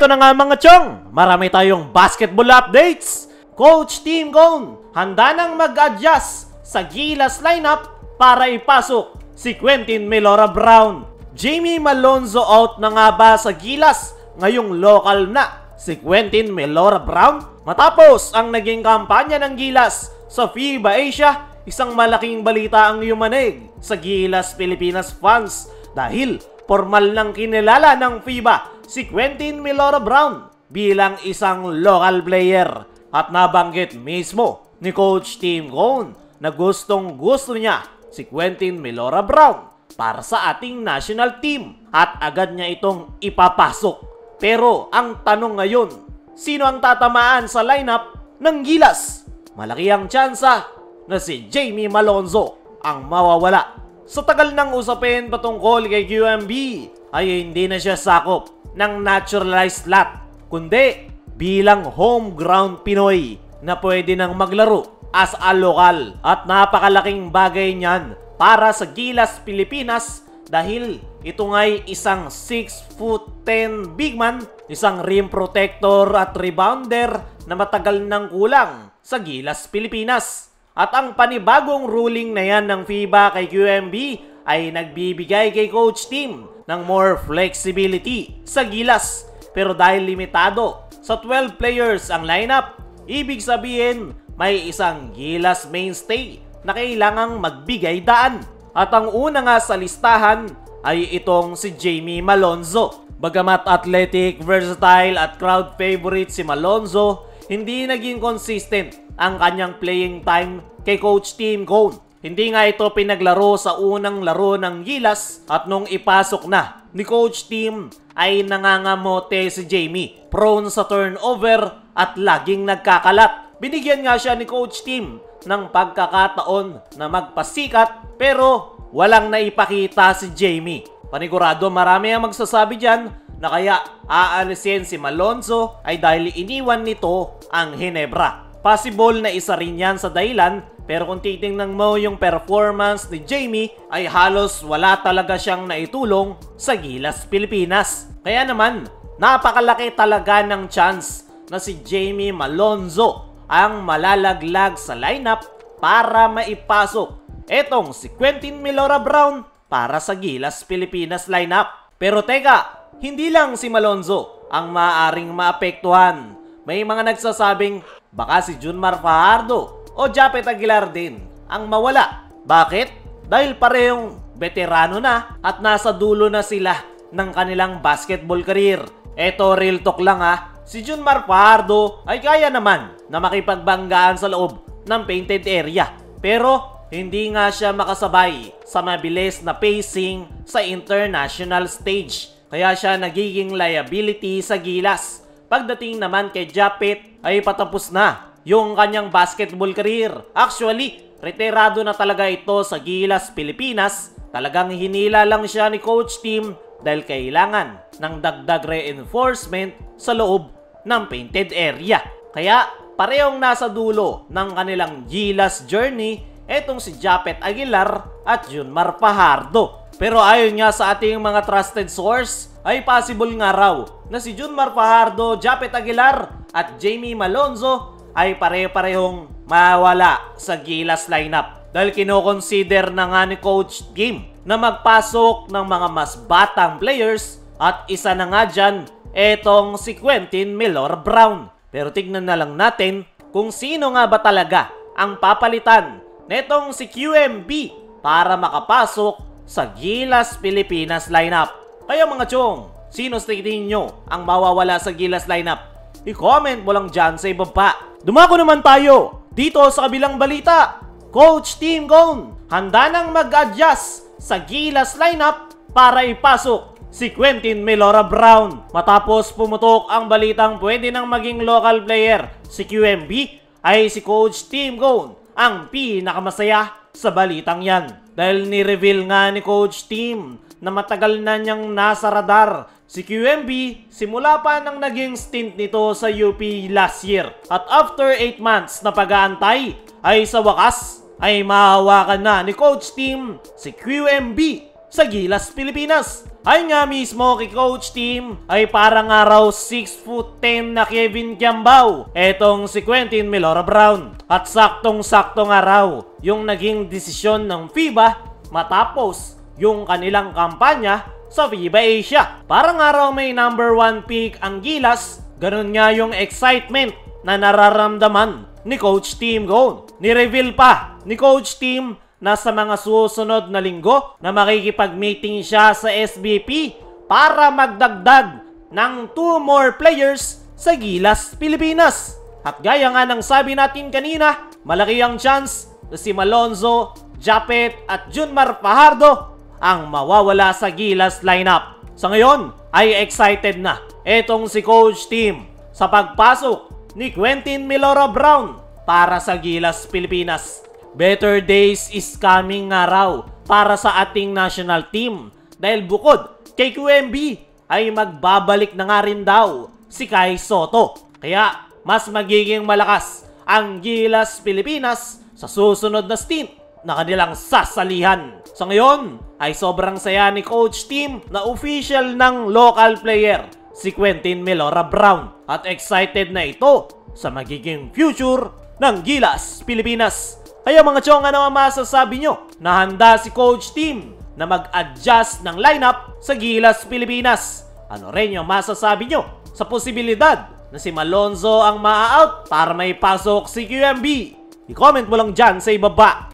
Eto na nga mga chong, marami tayong basketball updates. Coach Tim Cone, handa nang mag-adjust sa Gilas lineup para ipasok si Quentin Melora Brown. Jamie Malonzo out na nga ba sa Gilas ngayong local na si Quentin Melora Brown? Matapos ang naging kampanya ng Gilas sa FIBA Asia, isang malaking balita ang yumanig sa Gilas Pilipinas fans dahil formal nang kinilala ng FIBA si Quentin Melora Brown bilang isang local player at nabanggit mismo ni Coach Tim Cone na gustong-gusto niya si Quentin Melora Brown para sa ating national team at agad niya itong ipapasok. Pero ang tanong ngayon, sino ang tatamaan sa lineup ng Gilas? Malaki ang tsansa na si Jamie Malonzo ang mawawala. Sa tagal ng usapin patungkol kay QMB ay hindi na siya sakop ng naturalized slot, kundi bilang homeground Pinoy na pwede nang maglaro as a local. At napakalaking bagay niyan para sa Gilas Pilipinas dahil ito nga'y isang 6'10" big man, isang rim protector at rebounder na matagal nang kulang sa Gilas Pilipinas. At ang panibagong ruling na yan ng FIBA kay QMB ay nagbibigay kay Coach Tim ng more flexibility sa Gilas. Pero dahil limitado sa 12 players ang lineup, ibig sabihin may isang Gilas mainstay na kailangang magbigay daan. At ang una nga sa listahan ay itong si Jamie Malonzo. Bagamat athletic, versatile at crowd favorite si Malonzo, hindi naging consistent ang kanyang playing time kay Coach Tim Cone. Hindi nga ito pinaglaro sa unang laro ng Gilas at nung ipasok na ni Coach Tim ay nangangamote si Jamie. Prone sa turnover at laging nagkakalat. Binigyan nga siya ni Coach Tim ng pagkakataon na magpasikat pero walang naipakita si Jamie. Panigurado marami ang magsasabi dyan na kaya aalisin si Malonzo ay dahil iniwan nito ang Hinebra. Possible na isa rin yan sa dahilan, pero kung titingnan mo yung performance ni Jamie ay halos wala talaga siyang naitulong sa Gilas Pilipinas. Kaya naman, napakalaki talaga ng chance na si Jamie Malonzo ang malalaglag sa lineup para maipasok etong si Quentin Melora Brown para sa Gilas Pilipinas lineup. Pero teka, hindi lang si Malonzo ang maaaring maapektuhan. May mga nagsasabing baka si Junmar Fajardo o Japet Aguilar din ang mawala. Bakit? Dahil parehong veterano na at nasa dulo na sila ng kanilang basketball career. Eto real talk lang ha, si Junmar Fajardo ay kaya naman na makipagbanggaan sa loob ng painted area. Pero hindi nga siya makasabay sa mabilis na pacing sa international stage. Kaya siya nagiging liability sa Gilas. Pagdating naman kay Japet ay patapos na yung kanyang basketball career. Actually, retirado na talaga ito sa Gilas Pilipinas. Talagang hinila lang siya ni Coach Tim dahil kailangan ng dagdag reinforcement sa loob ng painted area. Kaya parehong nasa dulo ng kanilang Gilas journey etong si Japet Aguilar at Junmar Fajardo. Pero ayon nga sa ating mga trusted source, ay possible nga raw na si Junmar Fajardo, Japet Aguilar at Jamie Malonzo ay pare-parehong mawala sa Gilas lineup. Dahil kinoconsider na nga ni Coach Tim na magpasok ng mga mas batang players at isa na nga dyan etong si Quentin Melora Brown. Pero tignan na lang natin kung sino nga ba talaga ang papalitan netong si QMB para makapasok sa Gilas Pilipinas lineup. Kaya mga chong, sino sa tingin nyo ang mawawala sa Gilas lineup? I-comment mo lang dyan sa ibaba. Dumako naman tayo dito sa kabilang balita. Coach Tim Cone, handa nang mag-adjust sa Gilas lineup para ipasok si Quentin Melora Brown. Matapos pumutok ang balitang pwede nang maging local player si QMB, ay si Coach Tim Cone ang pinakamasaya sa balitang yan. Dahil ni-reveal nga ni Coach Tim na matagal na niyang nasa radar si QMB simula pa nang naging stint nito sa UP last year. At after 8 months na pag-aantay ay sa wakas ay mahawakan na ni Coach Tim si QMB sa Gilas Pilipinas. Ay nga mismo kay Coach Team ay parang araw 6'10" na Kevin Kiambao etong si Quentin Melora Brown. At saktong-saktong araw yung naging desisyon ng FIBA matapos yung kanilang kampanya sa FIBA Asia. Parang araw may number 1 pick ang Gilas, ganun nga yung excitement na nararamdaman ni Coach Team Gone. Ni-reveal pa ni Coach Team na sa mga susunod na linggo na makikipag-meeting siya sa SBP para magdagdag ng 2 more players sa Gilas, Pilipinas. At gaya nga ng sabi natin kanina, malaki ang chance na si Malonzo, Japet at Junmar Fajardo ang mawawala sa Gilas lineup. Sa ngayon ay excited na etong si Coach Team sa pagpasok ni Quentin Melora Brown para sa Gilas, Pilipinas. Better days is coming nga raw para sa ating national team dahil bukod kay QMB ay magbabalik na nga rin daw si Kai Soto. Kaya mas magiging malakas ang Gilas Pilipinas sa susunod na stint na kanilang sasalihan. Sa ngayon ay sobrang saya ni Coach Team na official ng local player si Quentin Melora Brown at excited na ito sa magiging future ng Gilas Pilipinas. Kaya mga chong, ano ang masasabi nyo na handa si Coach Team na mag-adjust ng lineup sa Gilas Pilipinas? Ano rin yung masasabi nyo sa posibilidad na si Malonzo ang maa-out para may pasok si QMB? I-comment mo lang dyan sa ibaba.